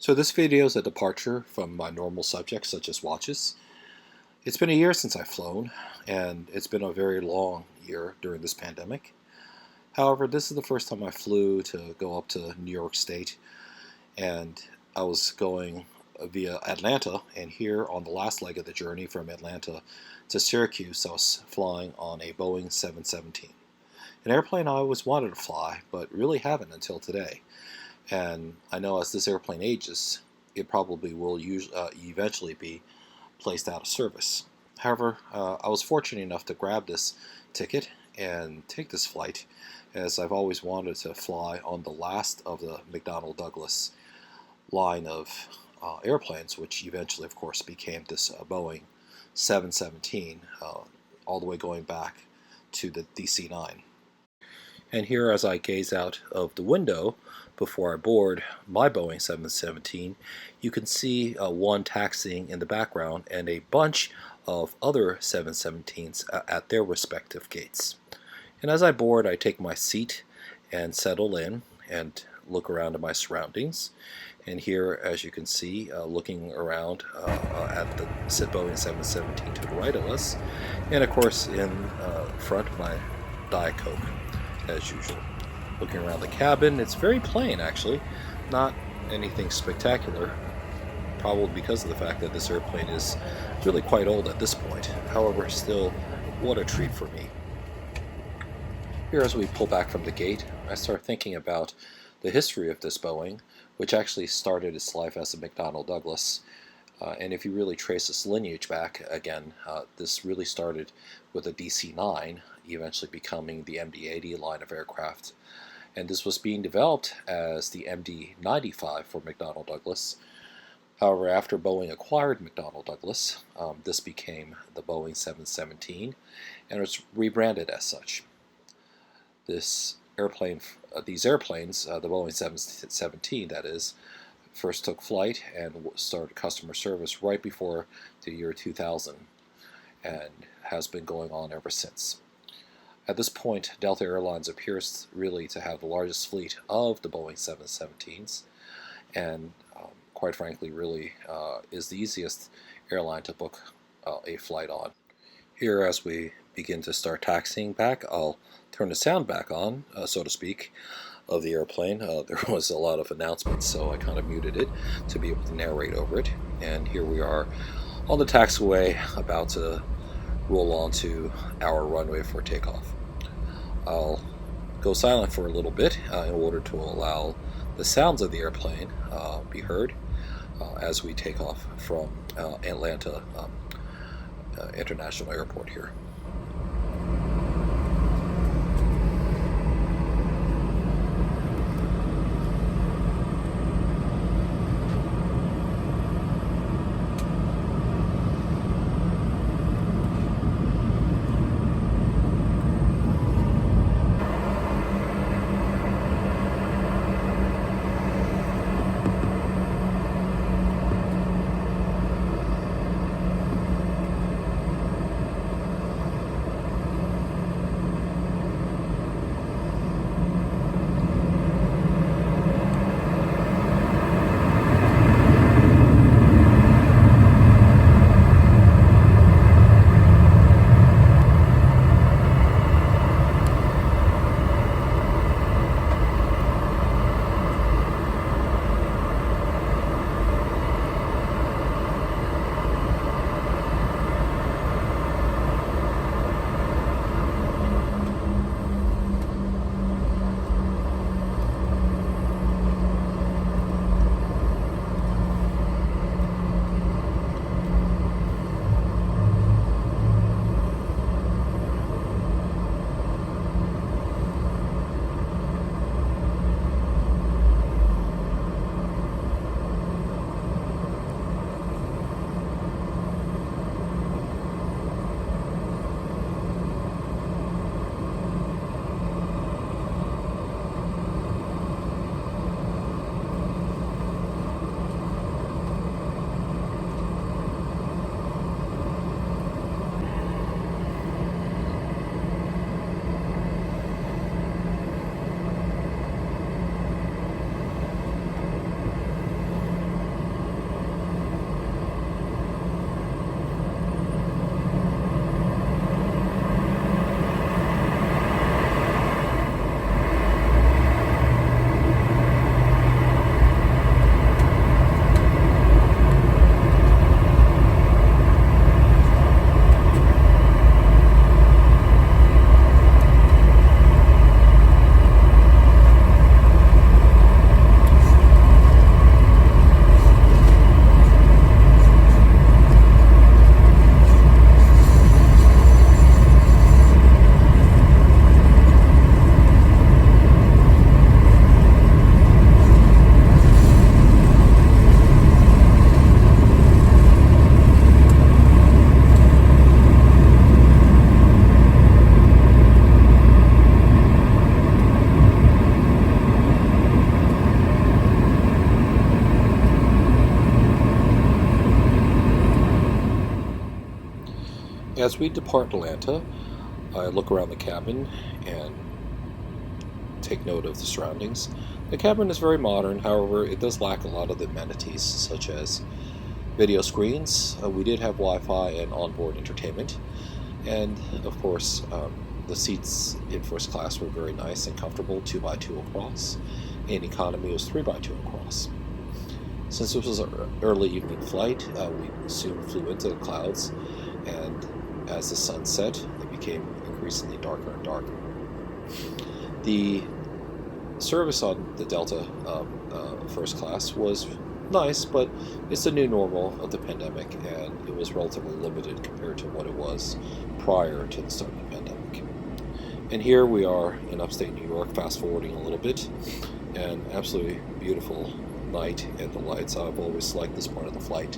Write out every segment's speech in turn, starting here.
So this video is a departure from my normal subjects such as watches. It's been a year since I've flown, and it's been a very long year during this pandemic. However, this is the first time I flew to go up to New York State, and I was going via Atlanta, and here on the last leg of the journey from Atlanta to Syracuse, I was flying on a Boeing 717. An airplane I always wanted to fly, but really haven't until today. And I know as this airplane ages, it probably will eventually be placed out of service. However, I was fortunate enough to grab this ticket and take this flight, as I've always wanted to fly on the last of the McDonnell Douglas line of airplanes, which eventually, of course, became this Boeing 717, all the way going back to the DC-9. And here, as I gaze out of the window before I board my Boeing 717, you can see one taxiing in the background and a bunch of other 717s at their respective gates. And as I board, I take my seat and settle in and look around at my surroundings. And here, as you can see, looking around at the Boeing 717 to the right of us, and of course in front, my Diet Coke, as usual. Looking around the cabin, it's very plain actually, not anything spectacular, probably because of the fact that this airplane is really quite old at this point. However, still, what a treat for me. Here, as we pull back from the gate, I start thinking about the history of this Boeing, which actually started its life as a McDonnell Douglas. And if you really trace this lineage back again, this really started with a DC-9, eventually becoming the MD-80 line of aircraft. And this was being developed as the MD-95 for McDonnell Douglas. However, after Boeing acquired McDonnell Douglas, this became the Boeing 717, and it was rebranded as such. These airplanes, the Boeing 717 that is, first took flight and started customer service right before the year 2000 and has been going on ever since. At this point, Delta Airlines appears really to have the largest fleet of the Boeing 717s, and quite frankly really is the easiest airline to book a flight on. Here, as we begin to start taxiing back, I'll turn the sound back on, so to speak, of the airplane. There was a lot of announcements, so I kind of muted it to be able to narrate over it. And here we are on the taxiway, about to roll onto our runway for takeoff. I'll go silent for a little bit in order to allow the sounds of the airplane be heard as we take off from Atlanta International Airport here. As we depart Atlanta, I look around the cabin and take note of the surroundings. The cabin is very modern, however, it does lack a lot of the amenities such as video screens. We did have Wi-Fi and onboard entertainment, and of course, the seats in first class were very nice and comfortable, 2x2 across. In economy, it was 3x2 across. Since this was an early evening flight, we soon flew into the clouds, and as the sun set, it became increasingly darker and darker. The service on the Delta first class was nice, but it's the new normal of the pandemic, and it was relatively limited compared to what it was prior to the start of the pandemic. And here we are in upstate New York, fast forwarding a little bit, and absolutely beautiful night and the lights. I've always liked this part of the flight.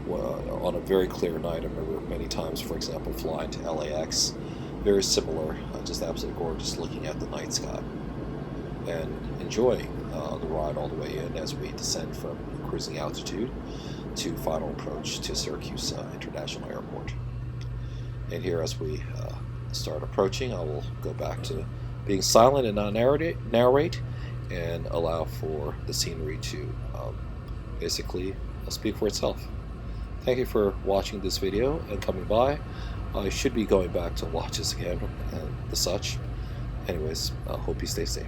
On a very clear night, I remember many times, for example, flying to LAX, very similar, just absolutely gorgeous looking at the night sky and enjoying the ride all the way in as we descend from cruising altitude to final approach to Syracuse International Airport. And here, as we start approaching, I will go back to being silent and not narrate and allow for the scenery to basically speak for itself. Thank you for watching this video and coming by. I should be going back to watch this again and the such. Anyways, I hope you stay safe.